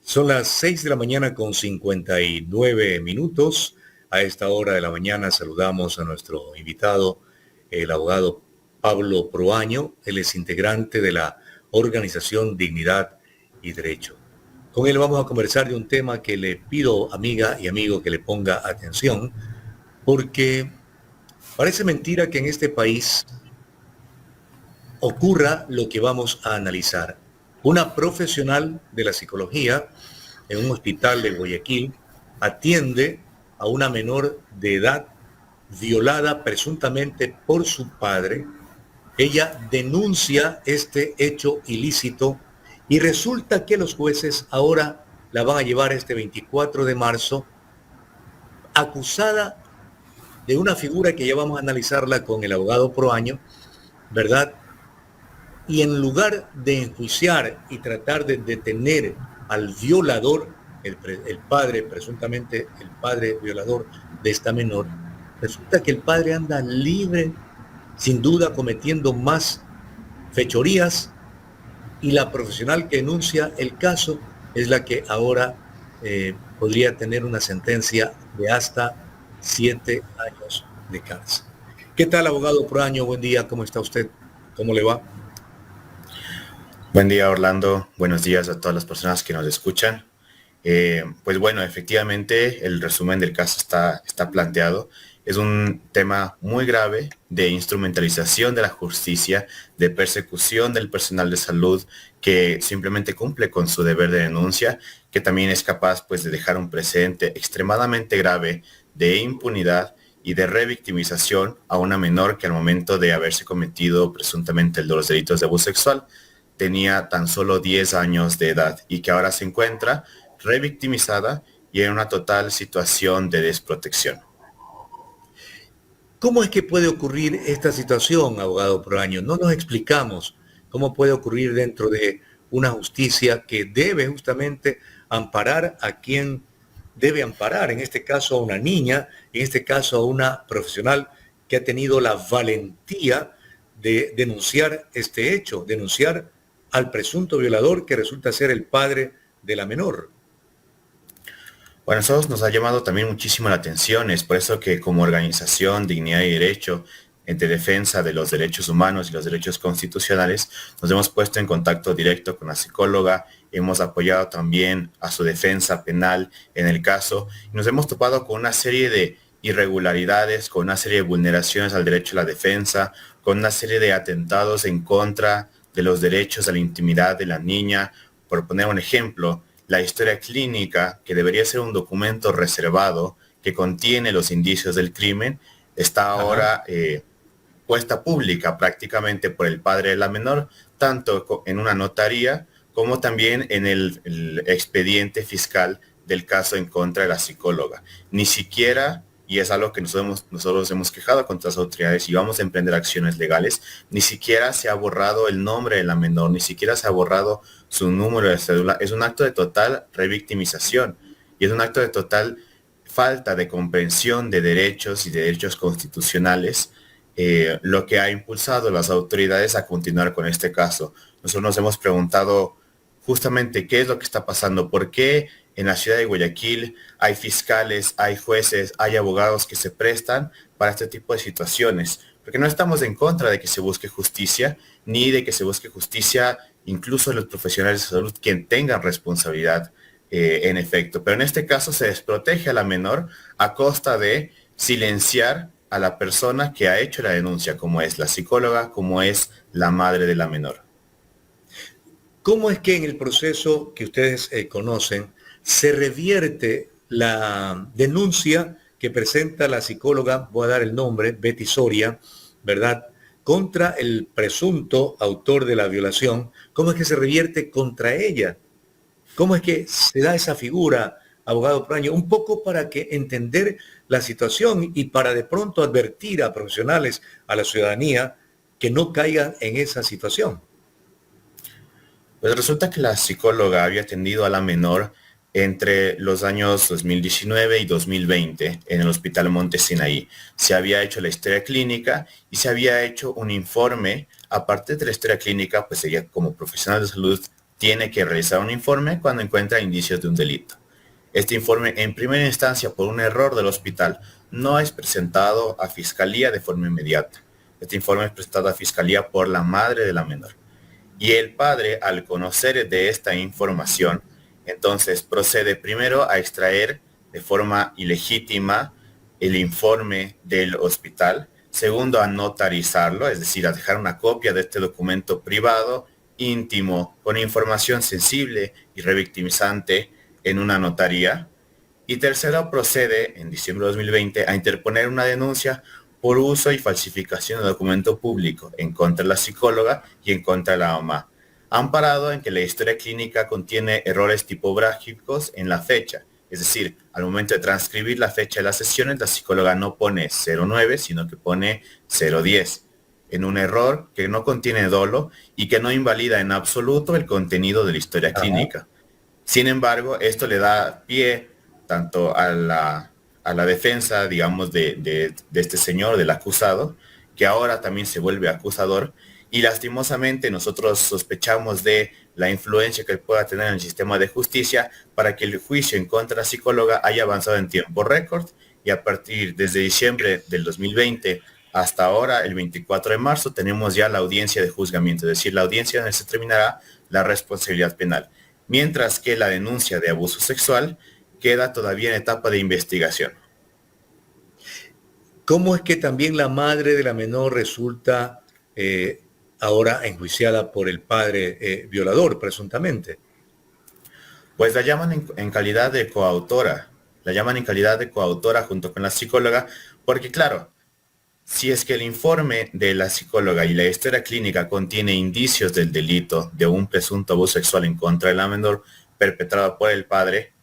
Son las 6 de la mañana con 59 minutos. A esta hora de la mañana saludamos a nuestro invitado, el abogado Pablo Proaño. Él es integrante de la organización Dignidad y Derecho. Con él vamos a conversar de un tema que le pido, amiga y amigo, que le ponga atención, porque parece mentira que en este país ocurra lo que vamos a analizar. Una profesional de la psicología en un hospital de Guayaquil atiende a una menor de edad violada presuntamente por su padre. Ella denuncia este hecho ilícito y resulta que los jueces ahora la van a llevar este 24 de marzo acusada de una figura que ya vamos a analizarla con el abogado Proaño, ¿verdad? Y en lugar de enjuiciar y tratar de detener al violador, el padre, presuntamente el padre violador de esta menor, resulta que el padre anda libre, sin duda cometiendo más fechorías, y la profesional que enuncia el caso es la que ahora podría tener una sentencia de hasta 7 años de cárcel. ¿Qué tal, abogado Proaño? Buen día, ¿cómo está usted? ¿Cómo le va? Buen día, Orlando. Buenos días a todas las personas que nos escuchan. Pues bueno, efectivamente el resumen del caso está planteado. Es un tema muy grave de instrumentalización de la justicia, de persecución del personal de salud que simplemente cumple con su deber de denuncia, que también es capaz pues de dejar un precedente extremadamente grave de impunidad y de revictimización a una menor que al momento de haberse cometido presuntamente los delitos de abuso sexual tenía tan solo 10 años de edad y que ahora se encuentra revictimizada y en una total situación de desprotección. ¿Cómo es que puede ocurrir esta situación, abogado Proaño? No nos explicamos cómo puede ocurrir dentro de una justicia que debe justamente amparar a quien debe amparar, en este caso a una niña, en este caso a una profesional que ha tenido la valentía de denunciar este hecho, denunciar al presunto violador que resulta ser el padre de la menor. Bueno, eso nos ha llamado también muchísimo la atención. Es por eso que como organización Dignidad y Derecho de defensa de los derechos humanos y los derechos constitucionales, nos hemos puesto en contacto directo con la psicóloga, hemos apoyado también a su defensa penal en el caso y nos hemos topado con una serie de irregularidades, con una serie de vulneraciones al derecho a la defensa, con una serie de atentados en contra de los derechos a la intimidad de la niña. Por poner un ejemplo, la historia clínica, que debería ser un documento reservado que contiene los indicios del crimen, está ahora puesta pública prácticamente por el padre de la menor, tanto en una notaría como también en el expediente fiscal del caso en contra de la psicóloga. Ni siquiera, y es algo que nosotros hemos quejado contra las autoridades y vamos a emprender acciones legales, ni siquiera se ha borrado el nombre de la menor, ni siquiera se ha borrado su número de cédula. Es un acto de total revictimización y es un acto de total falta de comprensión de derechos y de derechos constitucionales, lo que ha impulsado a las autoridades a continuar con este caso. Nosotros nos hemos preguntado justamente qué es lo que está pasando, por qué en la ciudad de Guayaquil hay fiscales, hay jueces, hay abogados que se prestan para este tipo de situaciones. Porque no estamos en contra de que se busque justicia, ni de que se busque justicia incluso los profesionales de salud quien tengan responsabilidad en efecto. Pero en este caso se desprotege a la menor a costa de silenciar a la persona que ha hecho la denuncia, como es la psicóloga, como es la madre de la menor. ¿Cómo es que en el proceso que ustedes conocen se revierte la denuncia que presenta la psicóloga, voy a dar el nombre, Betty Soria, ¿verdad?, contra el presunto autor de la violación? ¿Cómo es que se revierte contra ella? ¿Cómo es que se da esa figura, abogado Proaño? Un poco para que entender la situación y para de pronto advertir a profesionales, a la ciudadanía, que no caigan en esa situación. Pues resulta que la psicóloga había atendido a la menor entre los años 2019 y 2020 en el Hospital Monte Sinaí. Se había hecho la historia clínica y se había hecho un informe. Aparte de la historia clínica, pues ella como profesional de salud tiene que realizar un informe cuando encuentra indicios de un delito. Este informe, en primera instancia, por un error del hospital, no es presentado a Fiscalía de forma inmediata. Este informe es presentado a Fiscalía por la madre de la menor. Y el padre, al conocer de esta información, entonces procede primero a extraer de forma ilegítima el informe del hospital. Segundo, a notarizarlo, es decir, a dejar una copia de este documento privado, íntimo, con información sensible y revictimizante en una notaría. Y tercero, procede en diciembre de 2020 a interponer una denuncia por uso y falsificación de documento público en contra de la psicóloga y en contra de la mamá, amparado en que la historia clínica contiene errores tipográficos en la fecha. Es decir, al momento de transcribir la fecha de las sesiones, la psicóloga no pone 09, sino que pone 010, en un error que no contiene dolo y que no invalida en absoluto el contenido de la historia clínica. Sin embargo, esto le da pie tanto a la defensa, digamos, de este señor, del acusado, que ahora también se vuelve acusador, y lastimosamente nosotros sospechamos de la influencia que él pueda tener en el sistema de justicia para que el juicio en contra de la psicóloga haya avanzado en tiempo récord, y a partir desde diciembre del 2020 hasta ahora, el 24 de marzo, tenemos ya la audiencia de juzgamiento, es decir, la audiencia donde se terminará la responsabilidad penal, mientras que la denuncia de abuso sexual queda todavía en etapa de investigación. ¿Cómo es que también la madre de la menor resulta ahora enjuiciada por el padre violador, presuntamente? Pues la llaman en calidad de coautora, junto con la psicóloga, porque claro, si es que el informe de la psicóloga y la historia clínica contiene indicios del delito de un presunto abuso sexual en contra de la menor perpetrado por el padre,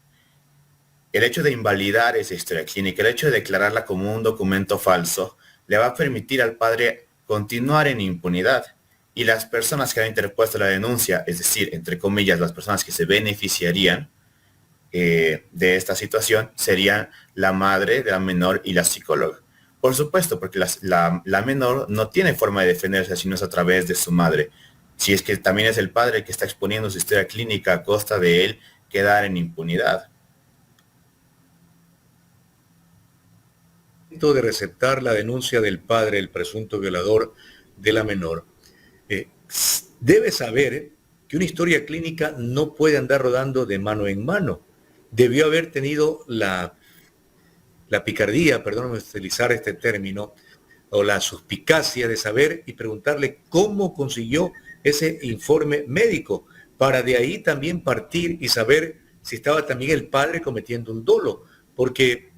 el hecho de invalidar esa historia clínica, el hecho de declararla como un documento falso, le va a permitir al padre continuar en impunidad. Y las personas que han interpuesto la denuncia, es decir, entre comillas, las personas que se beneficiarían de esta situación, serían la madre de la menor y la psicóloga. Por supuesto, porque la menor no tiene forma de defenderse si no es a través de su madre. Si es que también es el padre que está exponiendo su historia clínica a costa de él quedar en impunidad. De receptar la denuncia del padre, el presunto violador de la menor, debe saber que una historia clínica no puede andar rodando de mano en mano. Debió haber tenido la picardía, perdóname utilizar este término, o la suspicacia de saber y preguntarle cómo consiguió ese informe médico, para de ahí también partir y saber si estaba también el padre cometiendo un dolo, porque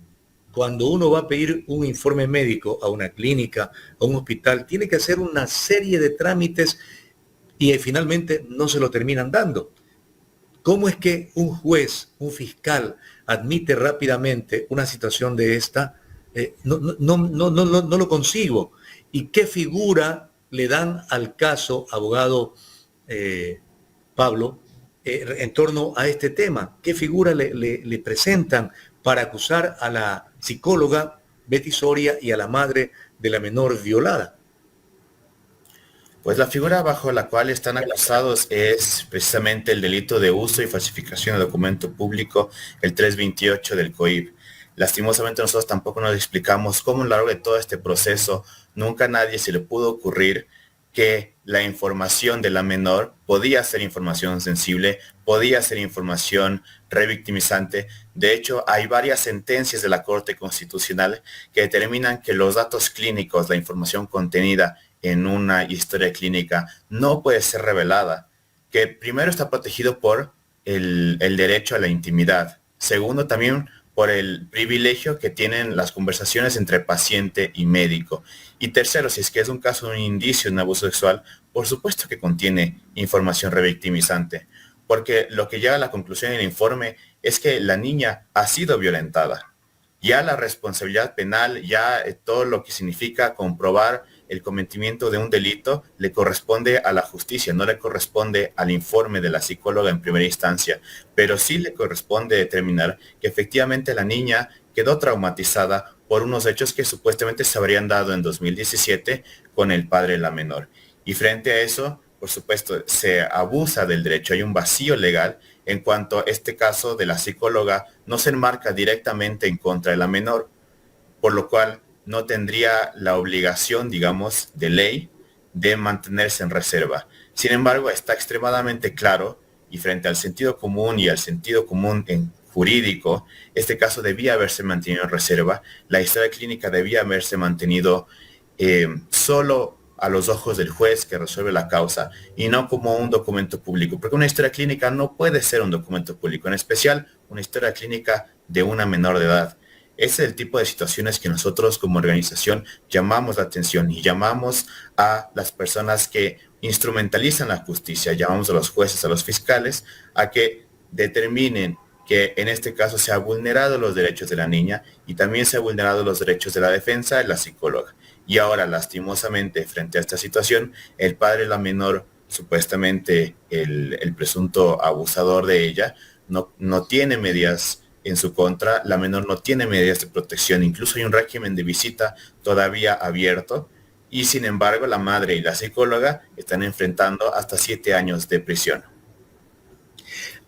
cuando uno va a pedir un informe médico a una clínica, a un hospital, tiene que hacer una serie de trámites y finalmente no se lo terminan dando. ¿Cómo es que un juez, un fiscal, admite rápidamente una situación de esta? No lo consigo. ¿Y qué figura le dan al caso, abogado Pablo, en torno a este tema? ¿Qué figura le presentan para acusar a la psicóloga Betty Soria y a la madre de la menor violada? Pues la figura bajo la cual están acusados es precisamente el delito de uso y falsificación de documento público, el 328 del COIP. Lastimosamente nosotros tampoco nos explicamos cómo a lo largo de todo este proceso nunca a nadie se le pudo ocurrir que la información de la menor podía ser información sensible, podía ser información revictimizante. De hecho, hay varias sentencias de la Corte Constitucional que determinan que los datos clínicos, la información contenida en una historia clínica, no puede ser revelada, que primero está protegido por el derecho a la intimidad. Segundo, también por el privilegio que tienen las conversaciones entre paciente y médico. Y tercero, si es que es un caso de un indicio de un abuso sexual, por supuesto que contiene información revictimizante, porque lo que llega a la conclusión en el informe es que la niña ha sido violentada. Ya la responsabilidad penal, ya todo lo que significa comprobar el cometimiento de un delito le corresponde a la justicia, no le corresponde al informe de la psicóloga en primera instancia, pero sí le corresponde determinar que efectivamente la niña quedó traumatizada por unos hechos que supuestamente se habrían dado en 2017 con el padre de la menor. Y frente a eso, por supuesto, se abusa del derecho, hay un vacío legal en cuanto a este caso de la psicóloga no se enmarca directamente en contra de la menor, por lo cual no tendría la obligación, digamos, de ley de mantenerse en reserva. Sin embargo, está extremadamente claro y frente al sentido común y al sentido común en jurídico, este caso debía haberse mantenido en reserva, la historia clínica debía haberse mantenido solo a los ojos del juez que resuelve la causa y no como un documento público, porque una historia clínica no puede ser un documento público, en especial una historia clínica de una menor de edad. Ese es el tipo de situaciones que nosotros como organización llamamos la atención y llamamos a las personas que instrumentalizan la justicia, llamamos a los jueces, a los fiscales, a que determinen que en este caso se han vulnerado los derechos de la niña y también se han vulnerado los derechos de la defensa de la psicóloga. Y ahora, lastimosamente, frente a esta situación, el padre de la menor, supuestamente el presunto abusador de ella, no tiene medidas en su contra, la menor no tiene medidas de protección, incluso hay un régimen de visita todavía abierto, y sin embargo la madre y la psicóloga están enfrentando hasta 7 años de prisión.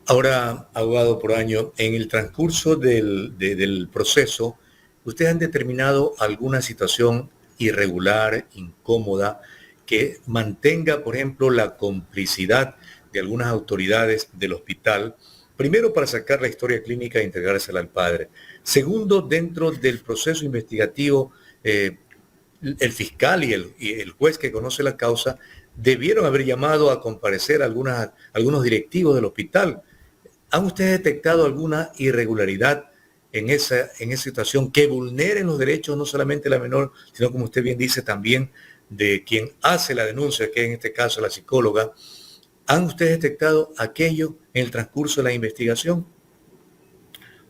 Ahora, abogado Proaño, en el transcurso del proceso, ¿ustedes han determinado alguna situación irregular, incómoda, que mantenga, por ejemplo, la complicidad de algunas autoridades del hospital? Primero, para sacar la historia clínica e entregársela al padre. Segundo, dentro del proceso investigativo, el fiscal y el juez que conoce la causa debieron haber llamado a comparecer a algunos directivos del hospital. ¿Han ustedes detectado alguna irregularidad en esa situación que vulneren los derechos no solamente de la menor, sino, como usted bien dice, también de quien hace la denuncia, que en este caso la psicóloga? ¿Han ustedes detectado aquello en el transcurso de la investigación?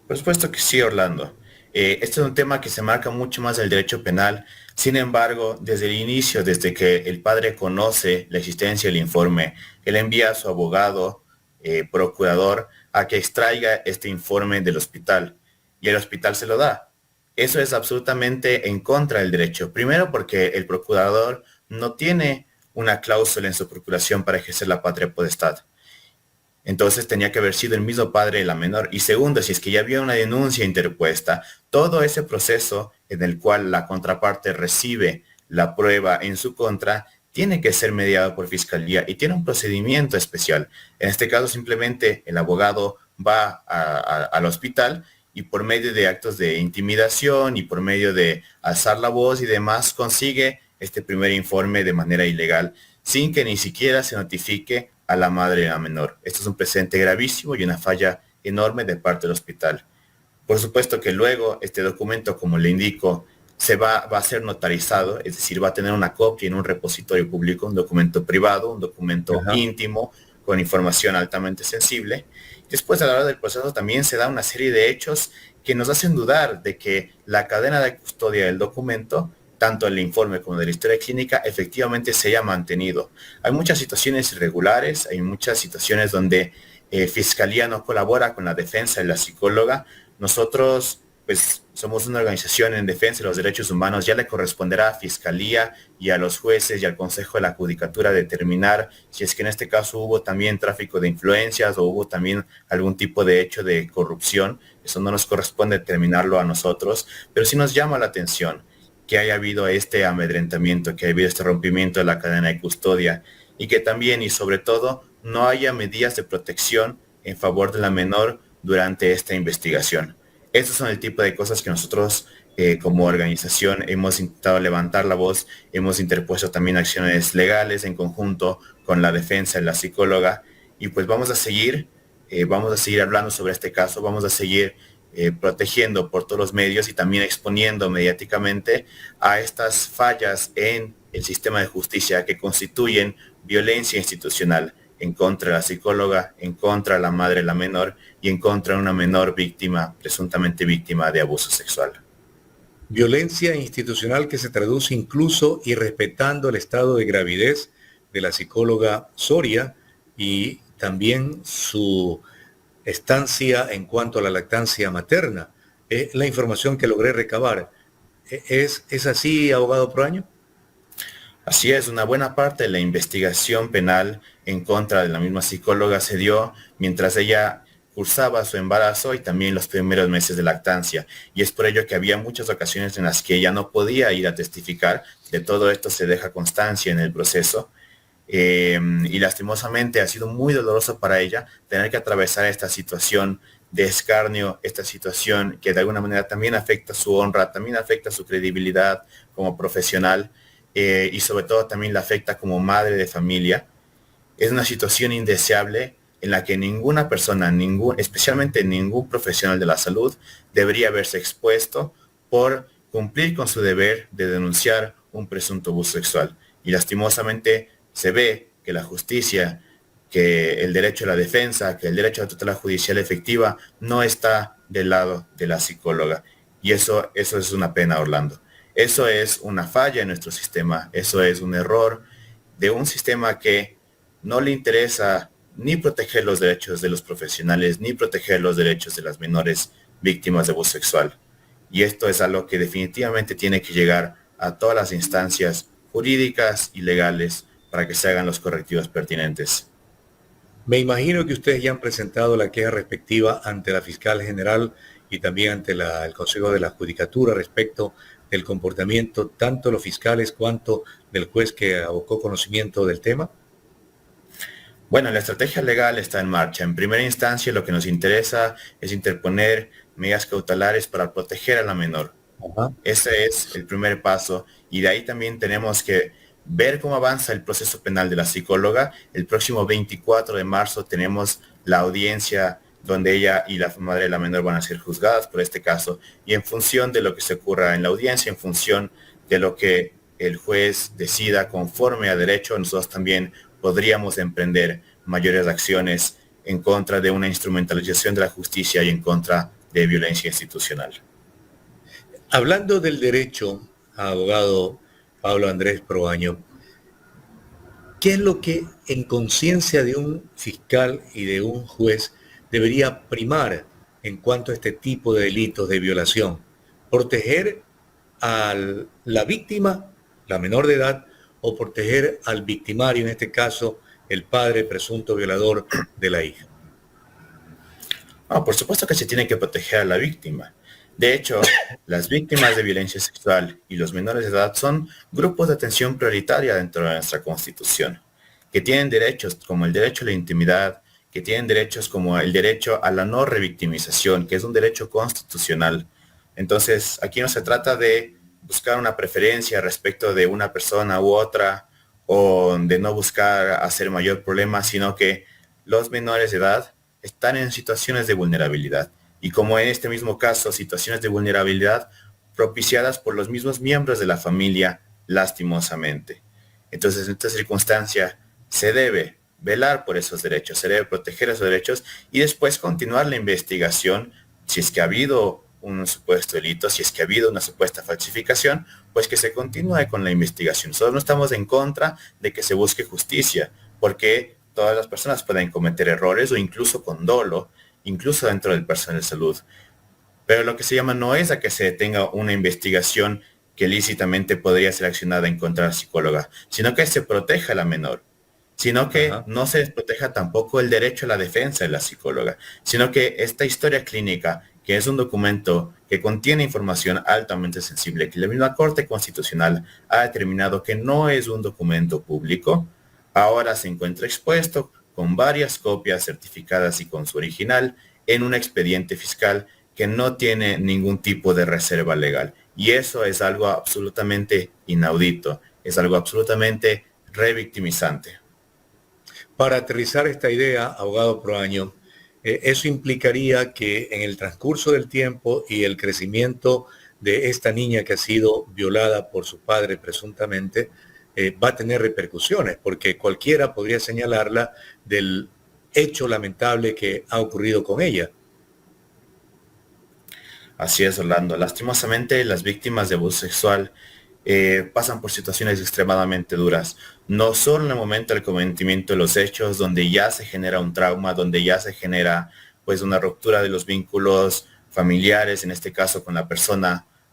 Por supuesto que sí, Orlando. Este es un tema que se marca mucho más del derecho penal. Sin embargo, desde el inicio, desde que el padre conoce la existencia del informe, él envía a su abogado, procurador, a que extraiga este informe del hospital y el hospital se lo da. Eso es absolutamente en contra del derecho. Primero porque el procurador no tiene una cláusula en su procuración para ejercer la patria potestad. Entonces tenía que haber sido el mismo padre de la menor. Y segundo, si es que ya había una denuncia interpuesta, todo ese proceso en el cual la contraparte recibe la prueba en su contra, tiene que ser mediado por fiscalía y tiene un procedimiento especial. En este caso, simplemente el abogado va al hospital y por medio de actos de intimidación y por medio de alzar la voz y demás, consigue este primer informe de manera ilegal, sin que ni siquiera se notifique a la madre de la menor. Esto es un precedente gravísimo y una falla enorme de parte del hospital. Por supuesto que luego este documento, como le indico, va a ser notarizado, es decir, va a tener una copia en un repositorio público, un documento privado, un documento íntimo, con información altamente sensible. Después, a la hora del proceso, también se da una serie de hechos que nos hacen dudar de que la cadena de custodia del documento, tanto el informe como de la historia clínica, efectivamente se haya mantenido. Hay muchas situaciones irregulares, hay muchas situaciones donde Fiscalía no colabora con la defensa de la psicóloga. Nosotros, pues, somos una organización en defensa de los derechos humanos, ya le corresponderá a Fiscalía y a los jueces y al Consejo de la Judicatura determinar si es que en este caso hubo también tráfico de influencias o hubo también algún tipo de hecho de corrupción. Eso no nos corresponde determinarlo a nosotros, pero sí nos llama la atención que haya habido este amedrentamiento, que haya habido este rompimiento de la cadena de custodia y que también y sobre todo no haya medidas de protección en favor de la menor durante esta investigación. Estos son el tipo de cosas que nosotros como organización hemos intentado levantar la voz, hemos interpuesto también acciones legales en conjunto con la defensa de la psicóloga y pues vamos a seguir hablando sobre este caso, vamos a seguir protegiendo por todos los medios y también exponiendo mediáticamente a estas fallas en el sistema de justicia que constituyen violencia institucional en contra de la psicóloga, en contra de la madre de la menor y en contra de una menor víctima, presuntamente víctima de abuso sexual. Violencia institucional que se traduce incluso irrespetando el estado de gravidez de la psicóloga Soria y también su estancia en cuanto a la lactancia materna. La información que logré recabar. ¿Es así, abogado Proaño? Así es, una buena parte de la investigación penal en contra de la misma psicóloga se dio mientras ella cursaba su embarazo y también los primeros meses de lactancia. Y es por ello que había muchas ocasiones en las que ella no podía ir a testificar. De todo esto se deja constancia en el proceso. Y lastimosamente ha sido muy doloroso para ella tener que atravesar esta situación de escarnio, esta situación que de alguna manera también afecta su honra, también afecta su credibilidad como profesional, y sobre todo también la afecta como madre de familia. Es una situación indeseable en la que ninguna persona, especialmente ningún profesional de la salud, debería verse expuesto por cumplir con su deber de denunciar un presunto abuso sexual. Y lastimosamente se ve que la justicia, que el derecho a la defensa, que el derecho a la tutela judicial efectiva no está del lado de la psicóloga. Y eso es una pena, Orlando. Eso es una falla en nuestro sistema, eso es un error de un sistema que no le interesa ni proteger los derechos de los profesionales, ni proteger los derechos de las menores víctimas de abuso sexual. Y esto es algo que definitivamente tiene que llegar a todas las instancias jurídicas y legales para que se hagan los correctivos pertinentes. Me imagino que ustedes ya han presentado la queja respectiva ante la fiscal general y también ante el Consejo de la Judicatura respecto del comportamiento tanto de los fiscales cuanto del juez que abocó conocimiento del tema. Bueno, la estrategia legal está en marcha. En primera instancia, lo que nos interesa es interponer medidas cautelares para proteger a la menor. Ajá. Ese es el primer paso. Y de ahí también tenemos que ver cómo avanza el proceso penal de la psicóloga. El próximo 24 de marzo tenemos la audiencia donde ella y la madre de la menor van a ser juzgadas por este caso. Y en función de lo que se ocurra en la audiencia, en función de lo que el juez decida conforme a derecho, nosotros también podríamos emprender mayores acciones en contra de una instrumentalización de la justicia y en contra de violencia institucional. Hablando del derecho, abogado Pablo Andrés Proaño, ¿qué es lo que en conciencia de un fiscal y de un juez debería primar en cuanto a este tipo de delitos de violación? ¿Proteger a la víctima, la menor de edad, o proteger al victimario, en este caso, el padre presunto violador de la hija? No, por supuesto que se tiene que proteger a la víctima. De hecho, las víctimas de violencia sexual y los menores de edad son grupos de atención prioritaria dentro de nuestra Constitución, que tienen derechos como el derecho a la intimidad, que tienen derechos como el derecho a la no revictimización, que es un derecho constitucional. Entonces, aquí no se trata de buscar una preferencia respecto de una persona u otra, o de no buscar hacer mayor problema, sino que los menores de edad están en situaciones de vulnerabilidad. Y como en este mismo caso, situaciones de vulnerabilidad propiciadas por los mismos miembros de la familia, lastimosamente. Entonces, en esta circunstancia, se debe velar por esos derechos, se debe proteger esos derechos y después continuar la investigación si es que ha habido un supuesto delito, si es que ha habido una supuesta falsificación, pues que se continúe con la investigación. Nosotros no estamos en contra de que se busque justicia, porque todas las personas pueden cometer errores o incluso con dolo, incluso dentro del personal de salud. Pero lo que se llama no es a que se detenga una investigación que lícitamente podría ser accionada en contra de la psicóloga, sino que se proteja a la menor, sino que Ajá. no se desproteja tampoco el derecho a la defensa de la psicóloga, sino que esta historia clínica, que es un documento que contiene información altamente sensible, que la misma Corte Constitucional ha determinado que no es un documento público, ahora se encuentra expuesto con varias copias certificadas y con su original en un expediente fiscal que no tiene ningún tipo de reserva legal. Y eso es algo absolutamente inaudito, es algo absolutamente revictimizante. Para aterrizar esta idea, abogado Proaño, eso implicaría que en el transcurso del tiempo y el crecimiento de esta niña que ha sido violada por su padre presuntamente, va a tener repercusiones, porque cualquiera podría señalarla del hecho lamentable que ha ocurrido con ella. Así es, Orlando. Lastimosamente, las víctimas de abuso sexual pasan por situaciones extremadamente duras. No solo en el momento del cometimiento de los hechos, donde ya se genera un trauma, donde ya se genera pues una ruptura de los vínculos familiares, en este caso con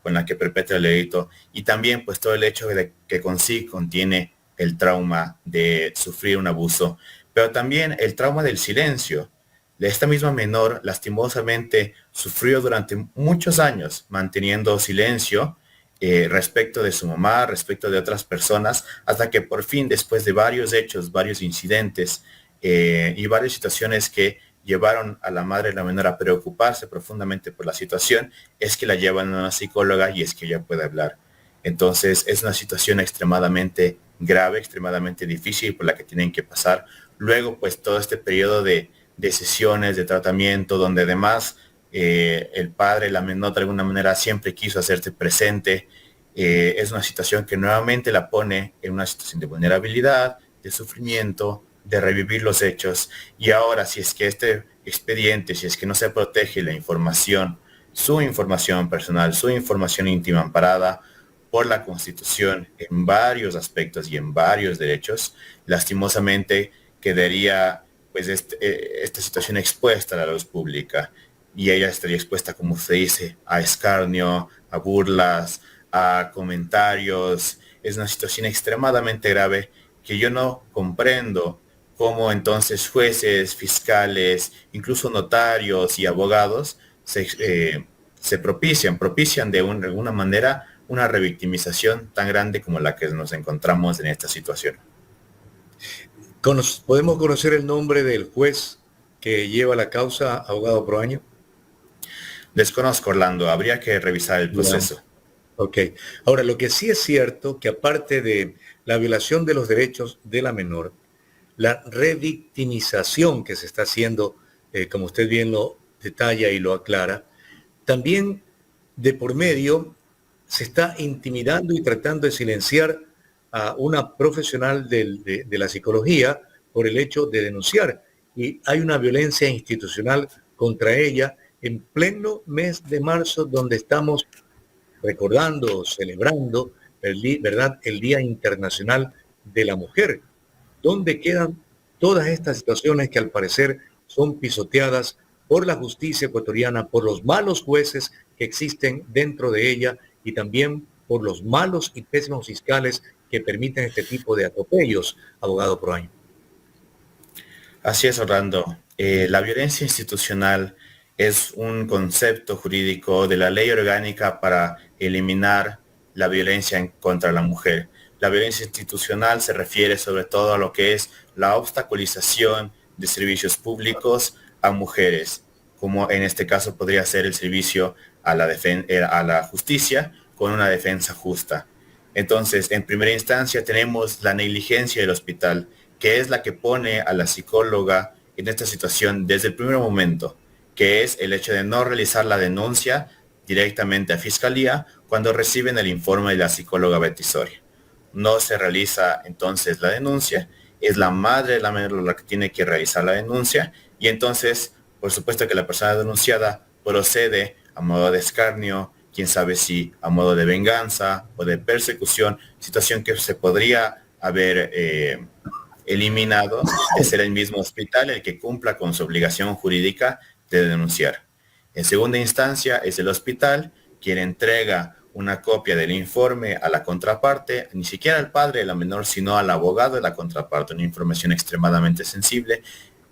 con la que perpetra el delito, y también pues todo el hecho de que consigo contiene el trauma de sufrir un abuso, pero también el trauma del silencio. Esta misma menor lastimosamente sufrió durante muchos años manteniendo silencio respecto de su mamá, respecto de otras personas, hasta que por fin, después de varios hechos, varios incidentes y varias situaciones que llevaron a la madre de la menor a preocuparse profundamente por la situación, es que la llevan a una psicóloga y es que ella puede hablar. Entonces es una situación extremadamente grave, extremadamente difícil por la que tienen que pasar. Luego, pues todo este periodo de sesiones, de tratamiento, donde además el padre, la menor de alguna manera siempre quiso hacerse presente, es una situación que nuevamente la pone en una situación de vulnerabilidad, de sufrimiento, de revivir los hechos. Y ahora, si es que este expediente, si es que no se protege la información, su información personal, su información íntima amparada por la Constitución en varios aspectos y en varios derechos, lastimosamente quedaría pues esta situación expuesta a la luz pública, y ella estaría expuesta, como usted dice, a escarnio, a burlas, a comentarios. Es una situación extremadamente grave que yo no comprendo cómo entonces jueces, fiscales, incluso notarios y abogados se propician de alguna manera una revictimización tan grande como la que nos encontramos en esta situación. ¿Podemos conocer el nombre del juez que lleva la causa, abogado Proaño? Desconozco, Orlando, habría que revisar el proceso. Yeah. Ok. Ahora, lo que sí es cierto, que aparte de la violación de los derechos de la menor, la revictimización que se está haciendo, como usted bien lo detalla y lo aclara, también de por medio se está intimidando y tratando de silenciar a una profesional de la psicología por el hecho de denunciar. Y hay una violencia institucional contra ella en pleno mes de marzo, donde estamos recordando, celebrando, ¿verdad?, el Día Internacional de la Mujer. ¿Dónde quedan todas estas situaciones que al parecer son pisoteadas por la justicia ecuatoriana, por los malos jueces que existen dentro de ella y también por los malos y pésimos fiscales que permiten este tipo de atropellos, abogado Proaño? Así es, Orlando. La violencia institucional es un concepto jurídico de la ley orgánica para eliminar la violencia contra la mujer. La violencia institucional se refiere sobre todo a lo que es la obstaculización de servicios públicos a mujeres, como en este caso podría ser el servicio a la justicia con una defensa justa. Entonces, en primera instancia tenemos la negligencia del hospital, que es la que pone a la psicóloga en esta situación desde el primer momento, que es el hecho de no realizar la denuncia directamente a Fiscalía cuando reciben el informe de la psicóloga Betty Soria. No se realiza entonces la denuncia, es la madre de la menor la que tiene que realizar la denuncia, y entonces, por supuesto que la persona denunciada procede a modo de escarnio, quién sabe si a modo de venganza o de persecución, situación que se podría haber eliminado de ser el mismo hospital el que cumpla con su obligación jurídica de denunciar. En segunda instancia, es el hospital quien entrega una copia del informe a la contraparte, ni siquiera al padre de la menor, sino al abogado de la contraparte, una información extremadamente sensible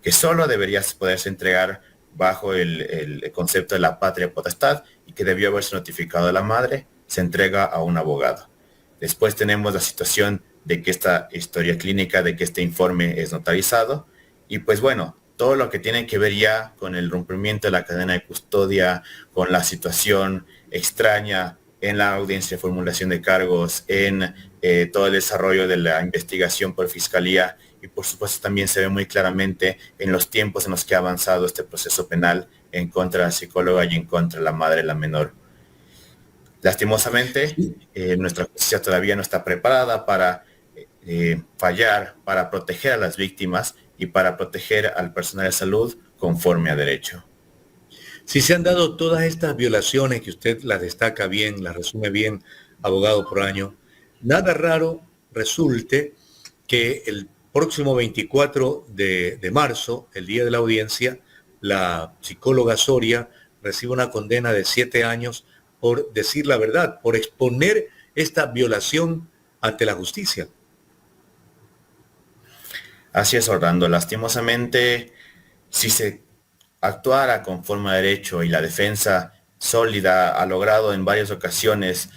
que solo debería poderse entregar bajo el concepto de la patria potestad y que debió haberse notificado a la madre, se entrega a un abogado. Después tenemos la situación de que esta historia clínica, de que este informe es notarizado, y pues bueno, todo lo que tiene que ver ya con el rompimiento de la cadena de custodia, con la situación extraña en la audiencia de formulación de cargos, en todo el desarrollo de la investigación por Fiscalía, y por supuesto también se ve muy claramente en los tiempos en los que ha avanzado este proceso penal en contra de la psicóloga y en contra de la madre de la menor. Lastimosamente, nuestra justicia todavía no está preparada para fallar, para proteger a las víctimas y para proteger al personal de salud conforme a derecho. Si se han dado todas estas violaciones que usted las destaca bien, las resume bien, abogado Proaño, nada raro resulte que el próximo 24 de marzo, el día de la audiencia, la psicóloga Soria recibe una condena de 7 años por decir la verdad, por exponer esta violación ante la justicia. Así es, Orlando. Lastimosamente, si se actuara conforme a derecho y la defensa sólida ha logrado en varias ocasiones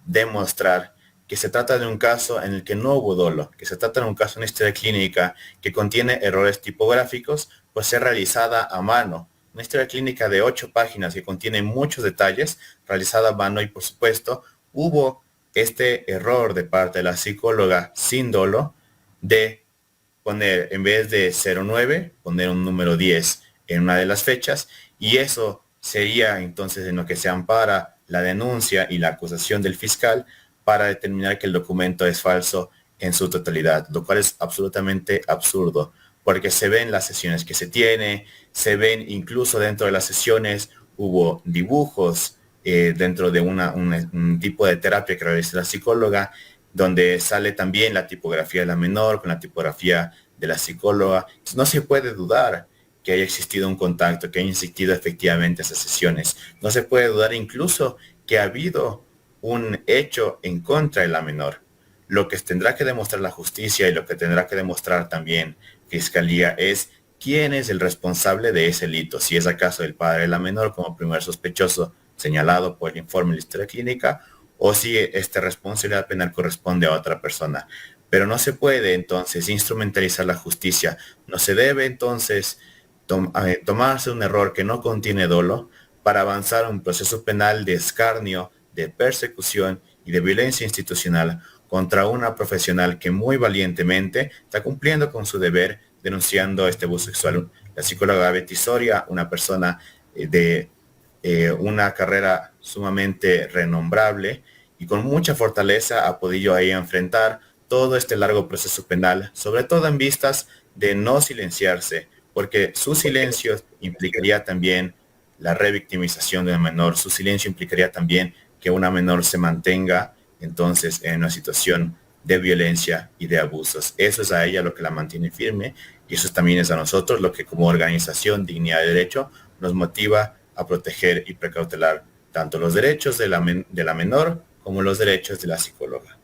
demostrar que se trata de un caso en el que no hubo dolo, que se trata de un caso, una historia clínica que contiene errores tipográficos, pues es realizada a mano. Una historia clínica de 8 páginas que contiene muchos detalles, realizada a mano, y por supuesto hubo este error de parte de la psicóloga sin dolo de poner, en vez de 09, poner un número 10 en una de las fechas, y eso sería entonces en lo que se ampara la denuncia y la acusación del fiscal para determinar que el documento es falso en su totalidad, lo cual es absolutamente absurdo, porque se ven las sesiones que se ven incluso dentro de las sesiones hubo dibujos dentro de un tipo de terapia que realiza la psicóloga, donde sale también la tipografía de la menor con la tipografía de la psicóloga. Entonces, no se puede dudar que haya existido un contacto, que haya existido efectivamente esas sesiones. No se puede dudar incluso que ha habido un hecho en contra de la menor. Lo que tendrá que demostrar la justicia y lo que tendrá que demostrar también Fiscalía es quién es el responsable de ese delito. Si es acaso el padre de la menor como primer sospechoso señalado por el informe de la historia clínica, o si esta responsabilidad penal corresponde a otra persona. Pero no se puede entonces instrumentalizar la justicia. No se debe entonces tomarse un error que no contiene dolo para avanzar un proceso penal de escarnio, de persecución y de violencia institucional contra una profesional que muy valientemente está cumpliendo con su deber denunciando este abuso sexual. La psicóloga Betty Soria, una persona de una carrera sumamente renombrable y con mucha fortaleza, ha podido ahí enfrentar todo este largo proceso penal, sobre todo en vistas de no silenciarse, porque su silencio implicaría también la revictimización de una menor, su silencio implicaría también que una menor se mantenga entonces en una situación de violencia y de abusos. Eso es a ella lo que la mantiene firme, y eso también es a nosotros lo que como organización Dignidad y Derecho nos motiva a proteger y precautelar tanto los derechos de la menor como los derechos de la psicóloga.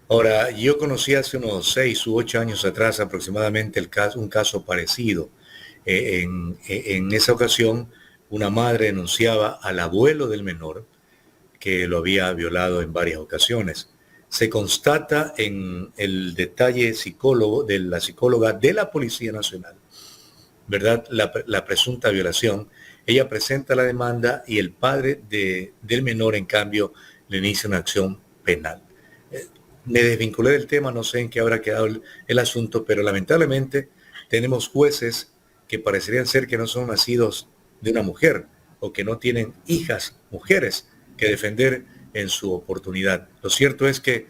Ahora, yo conocí hace unos 6 u 8 años atrás aproximadamente un caso parecido. En esa ocasión, una madre denunciaba al abuelo del menor que lo había violado en varias ocasiones. Se constata en el detalle psicólogo de la psicóloga de la Policía Nacional, ¿verdad? La presunta violación. Ella presenta la demanda y el padre del menor, en cambio, le inicia una acción penal. Me desvinculé del tema, no sé en qué habrá quedado el asunto, pero lamentablemente tenemos jueces que parecerían ser que no son nacidos de una mujer o que no tienen hijas mujeres que defender en su oportunidad. Lo cierto es que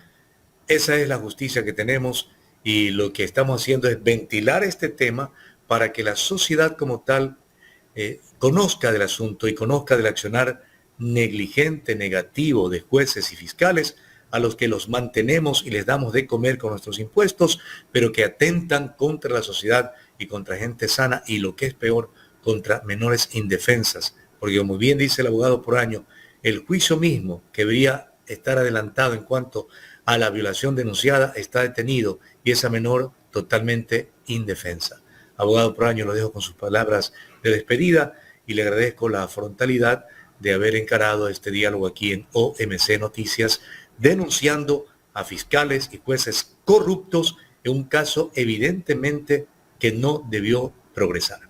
esa es la justicia que tenemos, y lo que estamos haciendo es ventilar este tema para que la sociedad como tal conozca del asunto y conozca del accionar negligente, negativo de jueces y fiscales a los que los mantenemos y les damos de comer con nuestros impuestos, pero que atentan contra la sociedad y contra gente sana, y lo que es peor, contra menores indefensas. Porque como bien dice el abogado Proaño, el juicio mismo que debería estar adelantado en cuanto a la violación denunciada está detenido, y esa menor totalmente indefensa. Abogado Proaño, lo dejo con sus palabras de despedida y le agradezco la frontalidad de haber encarado este diálogo aquí en OMC Noticias, denunciando a fiscales y jueces corruptos en un caso evidentemente que no debió progresar.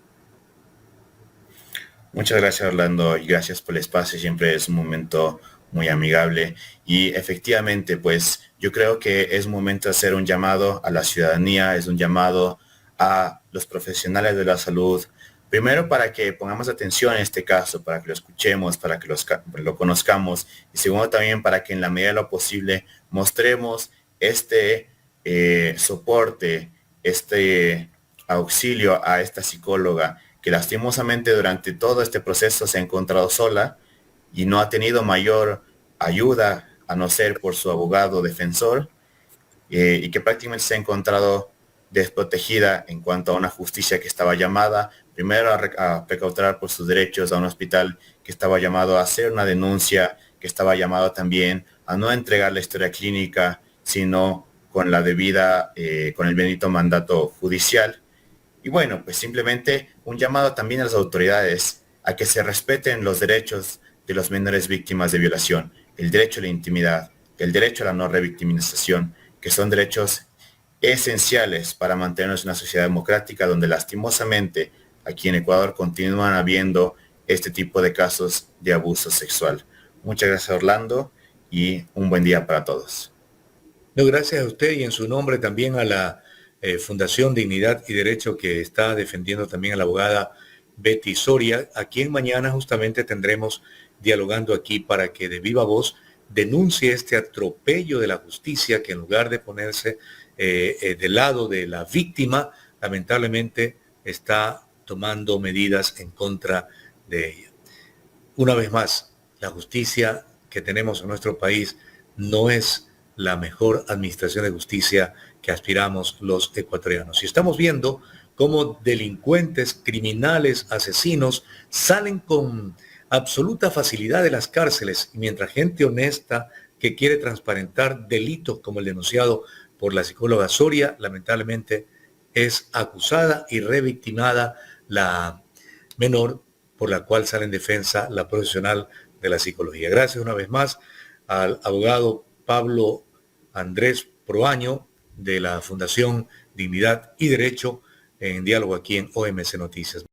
Muchas gracias, Orlando, y gracias por el espacio. Siempre es un momento muy amigable, y efectivamente, pues yo creo que es un momento de hacer un llamado a la ciudadanía, es un llamado a los profesionales de la salud, primero para que pongamos atención en este caso, para que lo escuchemos, para que lo conozcamos, y segundo también para que en la medida de lo posible mostremos este soporte, este auxilio a esta psicóloga que lastimosamente durante todo este proceso se ha encontrado sola y no ha tenido mayor ayuda a no ser por su abogado defensor, y que prácticamente se ha encontrado desprotegida en cuanto a una justicia que estaba llamada primero a precautelar por sus derechos, a un hospital que estaba llamado a hacer una denuncia, que estaba llamado también a no entregar la historia clínica, sino con la debida, con el bendito mandato judicial. Y bueno, pues simplemente un llamado también a las autoridades a que se respeten los derechos de los menores víctimas de violación, el derecho a la intimidad, el derecho a la no revictimización, que son derechos esenciales para mantenernos en una sociedad democrática donde lastimosamente aquí en Ecuador continúan habiendo este tipo de casos de abuso sexual. Muchas gracias, Orlando, y un buen día para todos. No, gracias a usted y en su nombre también a la Fundación Dignidad y Derecho que está defendiendo también a la abogada Betty Soria, a quien mañana justamente tendremos dialogando aquí para que de viva voz denuncie este atropello de la justicia que en lugar de ponerse del lado de la víctima, lamentablemente está tomando medidas en contra de ella. Una vez más, la justicia que tenemos en nuestro país no es la mejor administración de justicia que aspiramos los ecuatorianos. Y estamos viendo cómo delincuentes, criminales, asesinos salen con absoluta facilidad de las cárceles, y mientras gente honesta que quiere transparentar delitos como el denunciado por la psicóloga Soria, lamentablemente es acusada y revictimada la menor por la cual sale en defensa la profesional de la psicología. Gracias una vez más al abogado Pablo Andrés Proaño de la Fundación Dignidad y Derecho en diálogo aquí en OMC Noticias.